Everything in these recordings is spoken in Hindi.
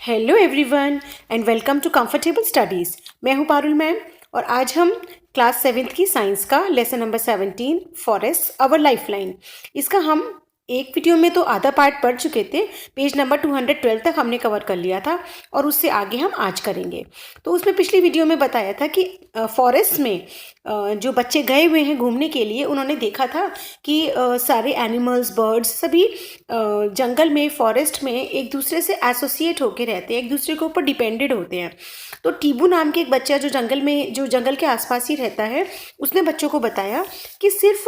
Hello everyone and welcome to comfortable studies. मैं हूं पारुल मैम और आज हम क्लास 7th की साइंस का लेसन नंबर 17 फॉरेस्ट अवर लाइफलाइन, इसका हम एक वीडियो में तो आधा पार्ट पढ़ चुके थे। पेज नंबर 212 तक हमने कवर कर लिया था और उससे आगे हम आज करेंगे। तो उसमें पिछली वीडियो में बताया था कि फॉरेस्ट में जो बच्चे गए हुए हैं घूमने के लिए, उन्होंने देखा था कि सारे एनिमल्स, बर्ड्स सभी जंगल में, फॉरेस्ट में एक दूसरे से एसोसिएट होके रहते हैं, एक दूसरे के ऊपर डिपेंडेड होते हैं। तो टीबू नाम के एक बच्चा जो जंगल के आसपास ही रहता है, उसने बच्चों को बताया कि सिर्फ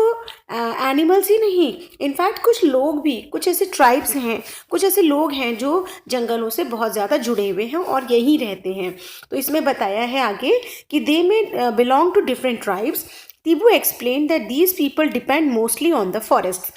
एनिमल्स ही नहीं, इनफैक्ट कुछ लोग भी, कुछ ऐसे ट्राइब्स हैं, कुछ ऐसे लोग हैं जो जंगलों से बहुत ज़्यादा जुड़े हुए हैं और यहीं रहते हैं। तो इसमें बताया है आगे कि they may belong to different tribes. Tibu explain that these people depend mostly on the forest.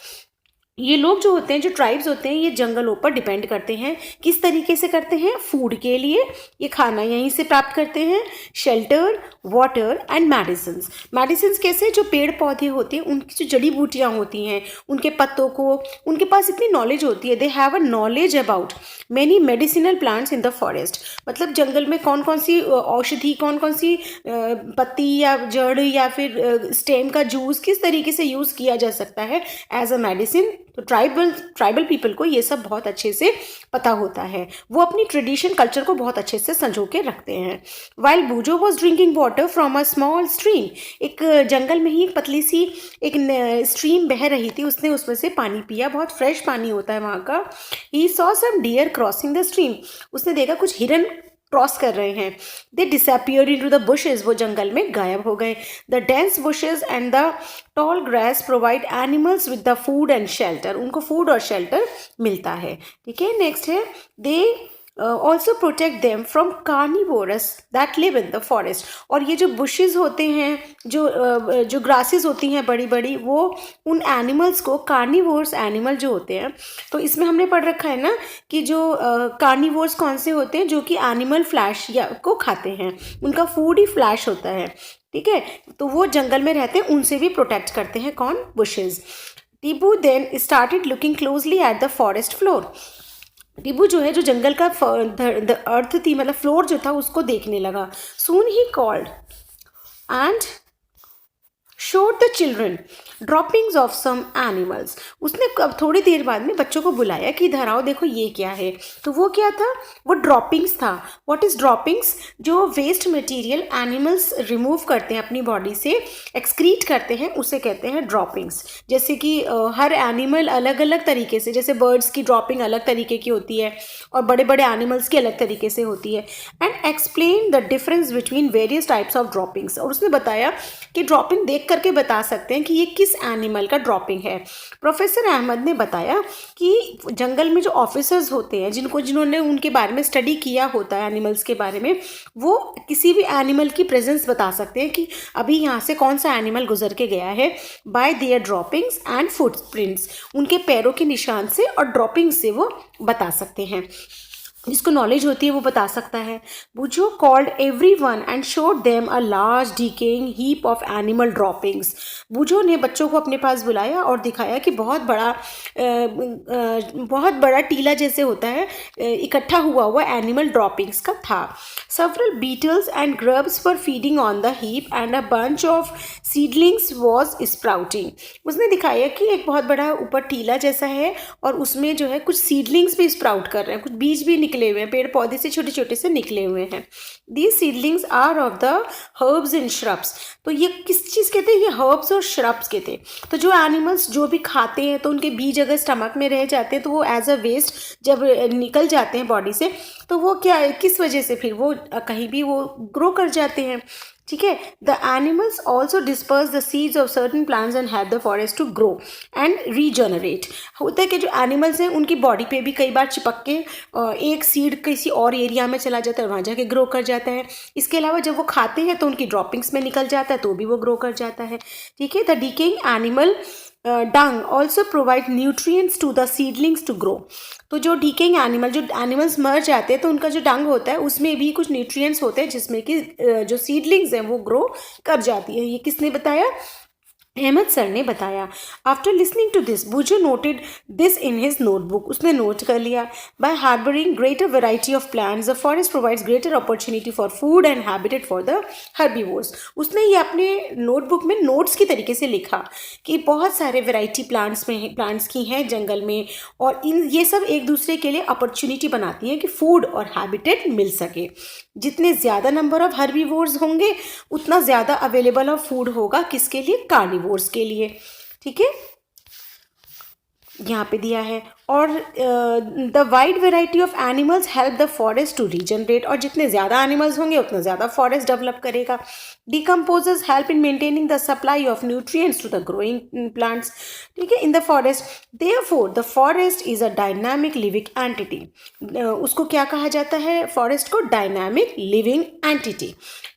ये लोग जो होते हैं, जो ट्राइब्स होते हैं, ये जंगलों पर डिपेंड करते हैं। किस तरीके से करते हैं? फूड के लिए, ये खाना यहीं से प्राप्त करते हैं। Shelter, water and medicines. Medicines कैसे? जो पेड़ पौधे होते हैं, उनकी जो जड़ी बूटियाँ होती हैं, उनके पत्तों को, उनके पास इतनी नॉलेज होती है। They have a knowledge about many medicinal plants in the forest. मतलब जंगल में कौन कौन सी औषधि, कौन कौन सी पत्ती या जड़ या फिर स्टेम का जूस किस तरीके से यूज़ किया जा सकता है एज अ मेडिसिन। तो ट्राइबल पीपल को ये सब बहुत अच्छे से पता होता है। वो अपनी ट्रेडिशन, कल्चर को बहुत अच्छे से संजो के रखते हैं। While बूजो was drinking water from a small stream, एक जंगल में ही एक पतली सी एक स्ट्रीम बह रही थी, उसने उसमें से पानी पिया। बहुत फ्रेश पानी होता है वहाँ का। He saw some deer crossing the stream, उसने देखा कुछ हिरन क्रॉस कर रहे हैं। They disappeared into the bushes, वो जंगल में गायब हो गए। The dense bushes and the tall grass provide animals with the food and shelter, उनको फूड और शेल्टर मिलता है। ठीक है, नेक्स्ट है they also protect them from carnivorous that live in the forest. और ये जो बुशेस होते हैं, जो ग्रासेस होती हैं बड़ी बड़ी, वो उन एनिमल्स को, कार्निवोर्स एनिमल जो होते हैं, तो इसमें हमने पढ़ रखा है ना कि जो कार्निवोर्स कौन से होते हैं? जो कि एनिमल फ्लैश या को खाते हैं, उनका फूड ही फ्लैश होता है। ठीक है, तो वो जंगल में रहते हैं, उनसे भी प्रोटेक्ट करते हैं कौन? Bushes. Tibu then started looking closely at the forest floor. Tibu जो है, जो जंगल का द अर्थ थी, मतलब फ्लोर जो था, उसको देखने लगा। Soon he called and showed the children droppings of some animals. उसने अब थोड़ी देर बाद में बच्चों को बुलाया कि इधर आओ, देखो ये क्या है। तो वो क्या था? वो ड्रॉपिंग्स था। What is droppings? जो वेस्ट मटेरियल एनिमल्स रिमूव करते हैं अपनी बॉडी से, एक्सक्रीट करते हैं, उसे कहते हैं ड्रॉपिंग्स। जैसे कि हर एनिमल अलग अलग तरीके से, जैसे बर्ड्स की ड्रॉपिंग अलग तरीके की होती है और बड़े बड़े एनिमल्स की अलग तरीके से होती है। And explain the difference between various types of droppings. और उसने बताया कि ड्रॉपिंग देख करके बता सकते हैं कि ये किस एनिमल का ड्रॉपिंग है। प्रोफेसर अहमद ने बताया कि जंगल में जो ऑफिसर्स होते हैं, जिन्होंने उनके बारे में स्टडी किया होता है एनिमल्स के बारे में, वो किसी भी एनिमल की प्रेजेंस बता सकते हैं कि अभी यहाँ से कौन सा एनिमल गुजर के गया है, bye there droppings and footprints. उनके पैरों के निशान से और ड्रॉपिंग से वो बता सकते हैं। जिसको नॉलेज होती है वो बता सकता है। Bujo called everyone and showed them a large decaying heap of animal droppings. Bujo ने बच्चों को अपने पास बुलाया और दिखाया कि बहुत बड़ा टीला जैसे होता है, इकट्ठा हुआ एनिमल ड्रॉपिंग्स का था। Several beetles and grubs were feeding on the heap and a bunch of seedlings was sprouting. उसने दिखाया कि एक बहुत बड़ा ऊपर टीला जैसा है और उसमें जो है कुछ सीडलिंग्स भी स्प्राउट कर रहे हैं, कुछ बीज भी निकले हुए हैं, पेड़ पौधे से छोटे छोटे से निकले हुए हैं। These seedlings are of the herbs and shrubs. तो ये किस चीज़ के थे? ये herbs और shrubs के थे। तो जो एनिमल्स जो भी खाते हैं, तो उनके बीज अगर स्टमक में रह जाते हैं तो वो एज अ वेस्ट जब निकल जाते हैं बॉडी से, तो वो क्या, किस वजह से फिर वो कहीं भी वो ग्रो कर जाते हैं। ठीक है, the animals also disperse the seeds of certain plants and help the forest to grow and regenerate. होता है कि जो एनिमल्स हैं उनकी बॉडी पे भी कई बार चिपक के एक सीड किसी और एरिया में चला जाता है, वहाँ जाके ग्रो कर जाता है। इसके अलावा जब वो खाते हैं तो उनकी ड्रॉपिंग्स में निकल जाता है, तो भी वो ग्रो कर जाता है। ठीक है, the decaying animal dung also provide nutrients to the seedlings to grow. तो जो डिकेइंग एनिमल, जो एनिमल्स मर जाते हैं तो उनका जो डंग होता है उसमें भी कुछ न्यूट्रिएंट्स होते हैं जिसमें कि जो सीडलिंग्स हैं वो ग्रो कर जाती है। ये किसने बताया? अहमद सर ने बताया। After listening to this Buju noted this in his notebook, उसने नोट कर लिया। By harbouring greater variety of plants the forest provides greater opportunity for food and habitat for the herbivores. उसने ये अपने नोटबुक में नोट्स की तरीके से लिखा कि बहुत सारे वेराइटी प्लांट्स की हैं जंगल में, और ये सब एक दूसरे के लिए अपॉर्चुनिटी बनाती हैं कि फूड और हैबिटेट मिल सके। जितने ज़्यादा नंबर ऑफ हर्बीवोर्स होंगे उतना ज़्यादा अवेलेबल ऑफ फूड होगा किसके लिए? कार्निवोर्स के लिए। ठीक है, यहाँ पे दिया है। और the wide variety of animals help the forest to regenerate, और जितने ज़्यादा एनिमल्स होंगे उतना ज़्यादा फॉरेस्ट डेवलप करेगा। Decomposers help in maintaining the supply of nutrients to the growing plants. ठीक है, in the forest. Therefore the forest is a dynamic living entity. उसको क्या कहा जाता है? फॉरेस्ट को डायनामिक लिविंग एंटिटी।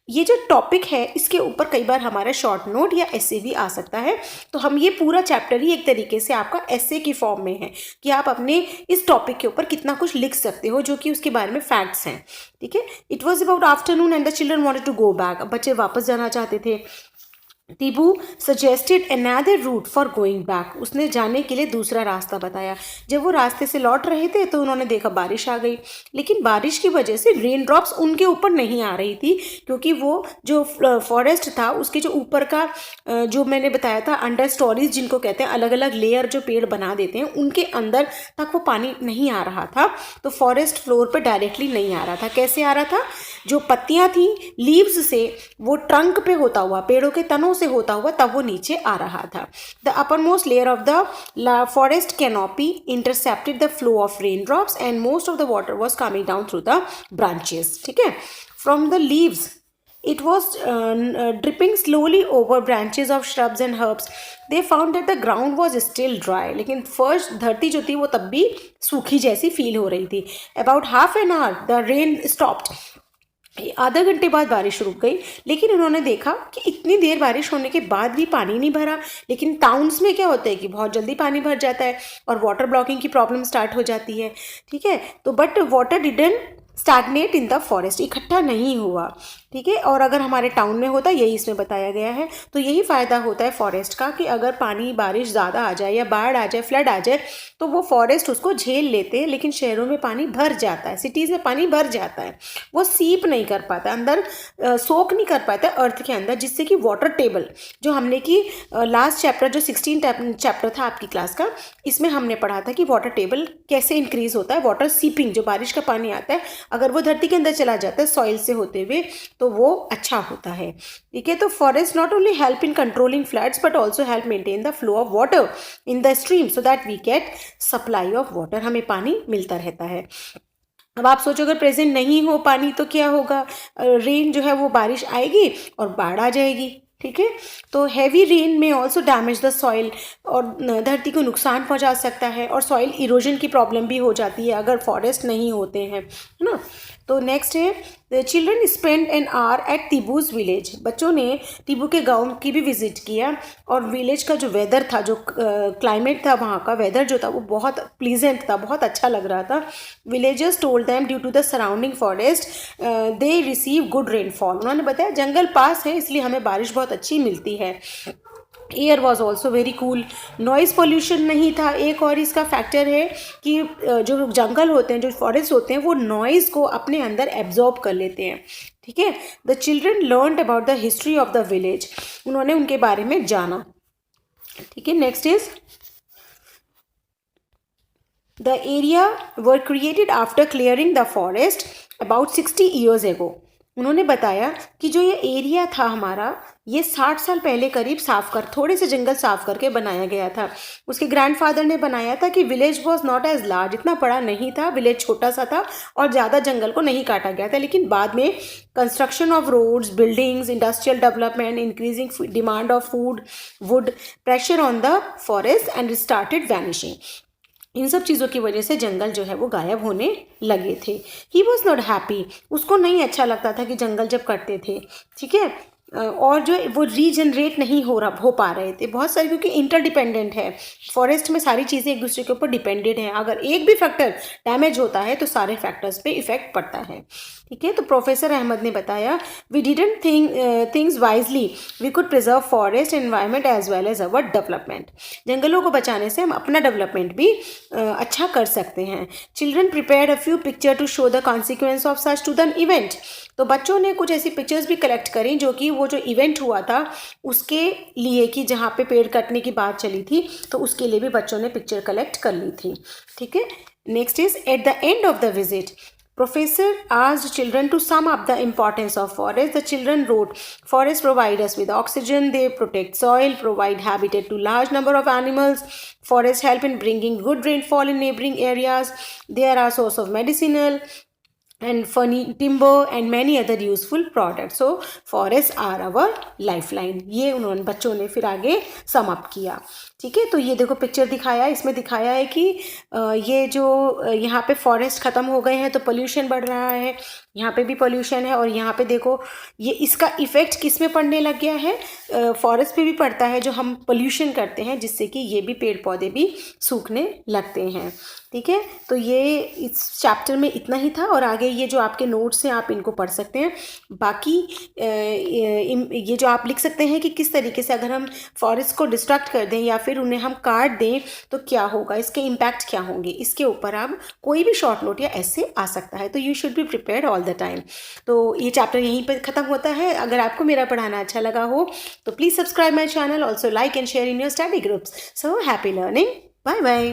ये जो टॉपिक है इसके ऊपर कई बार हमारा शॉर्ट नोट या एसे भी आ सकता है, तो हम ये पूरा चैप्टर ही एक तरीके से आपका एसे की फॉर्म में है कि आप अपने इस टॉपिक के ऊपर कितना कुछ लिख सकते हो जो कि उसके बारे में फैक्ट्स हैं। ठीक है, it was about afternoon and the children wanted to go back. बच्चे वापस जाना चाहते थे। Tibu suggested another route for going back, उसने जाने के लिए दूसरा रास्ता बताया। जब वो रास्ते से लौट रहे थे तो उन्होंने देखा बारिश आ गई, लेकिन बारिश की वजह से रेन ड्रॉप्स उनके ऊपर नहीं आ रही थी, क्योंकि वो जो फॉरेस्ट था उसके जो ऊपर का जो मैंने बताया था अंडर स्टोरीज जिनको कहते हैं, अलग अलग लेयर जो पेड़ बना देते हैं, उनके अंदर तक वो पानी नहीं आ रहा था। तो फॉरेस्ट फ्लोर पर डायरेक्टली नहीं आ रहा था। कैसे आ रहा था? जो पत्तियां थी लीव्स से, वो ट्रंक पे होता हुआ, पेड़ों के तनों से होता हुआ तब वो नीचे आ रहा था। The upper most layer of the forest canopy intercepted the flow of rain drops and most of the water was coming down through the branches. ठीक है, from the leaves it was dripping slowly over branches of shrubs and herbs. They found that the ground was still dry. लेकिन फर्स्ट धरती जो थी वो तब भी सूखी जैसी फील हो रही थी। About half an hour the rain stopped. आधा घंटे बाद बारिश रुक गई, लेकिन उन्होंने देखा कि इतनी देर बारिश होने के बाद भी पानी नहीं भरा। लेकिन टाउन्स में क्या होता है कि बहुत जल्दी पानी भर जाता है और वाटर ब्लॉकिंग की प्रॉब्लम स्टार्ट हो जाती है। ठीक है, तो but water didn't stagnate in the forest, इकट्ठा नहीं हुआ। ठीक है, और अगर हमारे टाउन में होता, यही इसमें बताया गया है, तो यही फ़ायदा होता है फॉरेस्ट का कि अगर पानी बारिश ज़्यादा आ जाए या बाढ़ आ जाए, फ्लड आ जाए, तो वो फॉरेस्ट उसको झेल लेते हैं। लेकिन शहरों में पानी भर जाता है, सिटीज़ में पानी भर जाता है, वो सीप नहीं कर पाता अंदर, सोक नहीं कर पाता अर्थ के अंदर, जिससे कि वाटर टेबल जो हमने की लास्ट चैप्टर जो 16 चैप्टर था आपकी क्लास का, इसमें हमने पढ़ा था कि वाटर टेबल कैसे इंक्रीज होता है। वाटर सीपिंग, जो बारिश का पानी आता है अगर वो धरती के अंदर चला जाता है सॉइल से होते हुए, तो वो अच्छा होता है। ठीक है, तो forest not only help in controlling floods but also help maintain the flow of water in the stream so that we get supply of water, हमें पानी मिलता रहता है। अब आप सोचो अगर प्रेजेंट नहीं हो पानी तो क्या होगा? रेन जो है वो बारिश आएगी और बाढ़ आ जाएगी। ठीक है, तो हैवी रेन में ऑल्सो डैमेज द सॉइल, और धरती को नुकसान पहुंचा सकता है, और सॉइल इरोजन की प्रॉब्लम भी हो जाती है अगर फॉरेस्ट नहीं होते हैं, है ना। तो नेक्स्ट है the children spend an hour at Tibu's village. बच्चों ने टिबू के गांव की भी विजिट किया, और विलेज का जो वेदर था, जो क्लाइमेट था, वहाँ का वेदर जो था वो बहुत प्लीजेंट था, बहुत अच्छा लग रहा था। Villagers told them due to the surrounding forest they receive good rainfall. उन्होंने बताया जंगल पास है इसलिए हमें बारिश बहुत अच्छी मिलती है। Air was also very cool, noise pollution नहीं था। एक और इसका फैक्टर है कि जो जंगल होते हैं, जो फॉरेस्ट होते हैं, वो नॉइज़ को अपने अंदर एब्जॉर्ब कर लेते हैं। ठीक है, the children learned about the history of the village, उन्होंने उनके बारे में जाना। ठीक है, next is the area were created after clearing the forest about 60 years ago. उन्होंने बताया कि जो ये एरिया था हमारा, ये 60 साल पहले करीब थोड़े से जंगल साफ करके बनाया गया था। उसके ग्रैंडफादर ने बनाया था कि village was not as large, इतना बड़ा नहीं था, विलेज छोटा सा था और ज़्यादा जंगल को नहीं काटा गया था। लेकिन बाद में construction of roads, buildings, industrial development, increasing demand of food, wood, pressure on the forest and started vanishing, इन सब चीज़ों की वजह से जंगल जो है वो गायब होने लगे थे। ही वॉज नॉट हैप्पी, उसको नहीं अच्छा लगता था कि जंगल जब कटते थे। ठीक है, और जो वो रीजनरेट नहीं हो पा रहे थे बहुत सारे, क्योंकि इंटरडिपेंडेंट है। फॉरेस्ट में सारी चीज़ें एक दूसरे के ऊपर डिपेंडेड हैं। अगर एक भी फैक्टर डैमेज होता है तो सारे फैक्टर्स पे इफेक्ट पड़ता है। ठीक है, तो प्रोफेसर अहमद ने बताया, we didn't things wisely, we could preserve forest environment as well as our development. जंगलों को बचाने से हम अपना डेवलपमेंट भी अच्छा कर सकते हैं। Children prepared a few picture to show the consequence of such to the event. तो बच्चों ने कुछ ऐसी पिक्चर्स भी कलेक्ट करी जो कि वो जो इवेंट हुआ था उसके लिए, कि जहाँ पे पेड़ कटने की बात चली थी, तो उसके लिए भी बच्चों ने पिक्चर कलेक्ट कर ली थी। ठीक है, next is at the end of the visit Professor asked children to sum up the importance of forest. The children wrote, forests provide us with oxygen, they protect soil, provide habitat to large number of animals. Forests help in bringing good rainfall in neighboring areas. They are a source of medicinal and funny timber and many other useful products. So forests are our lifeline. ये उन्होंने बच्चों ने फिर आगे सम अप किया। ठीक है, तो ये देखो पिक्चर दिखाया, इसमें दिखाया है कि ये जो यहाँ पे फॉरेस्ट ख़त्म हो गए हैं तो पोल्यूशन बढ़ रहा है, यहाँ पे भी पोल्यूशन है, और यहाँ पे देखो ये इसका इफ़ेक्ट किस में पड़ने लग गया है, फॉरेस्ट पे भी पड़ता है जो हम पोल्यूशन करते हैं, जिससे कि ये भी पेड़ पौधे भी सूखने लगते हैं। ठीक है, तो ये इस चैप्टर में इतना ही था, और आगे ये जो आपके नोट्स हैं आप इनको पढ़ सकते हैं। बाकी ये जो आप लिख सकते हैं कि किस तरीके से अगर हम फॉरेस्ट को डिस्ट्रक्ट कर दें या फिर उन्हें हम काट दें तो क्या होगा, इसके इम्पैक्ट क्या होंगे, इसके ऊपर आप कोई भी शॉर्ट नोट या ऐसे आ सकता है। तो you should be prepared all the time. तो ये चैप्टर यहीं पर ख़त्म होता है। अगर आपको मेरा पढ़ाना अच्छा लगा हो तो please subscribe my channel, also like and share in your study groups. So happy learning, bye bye.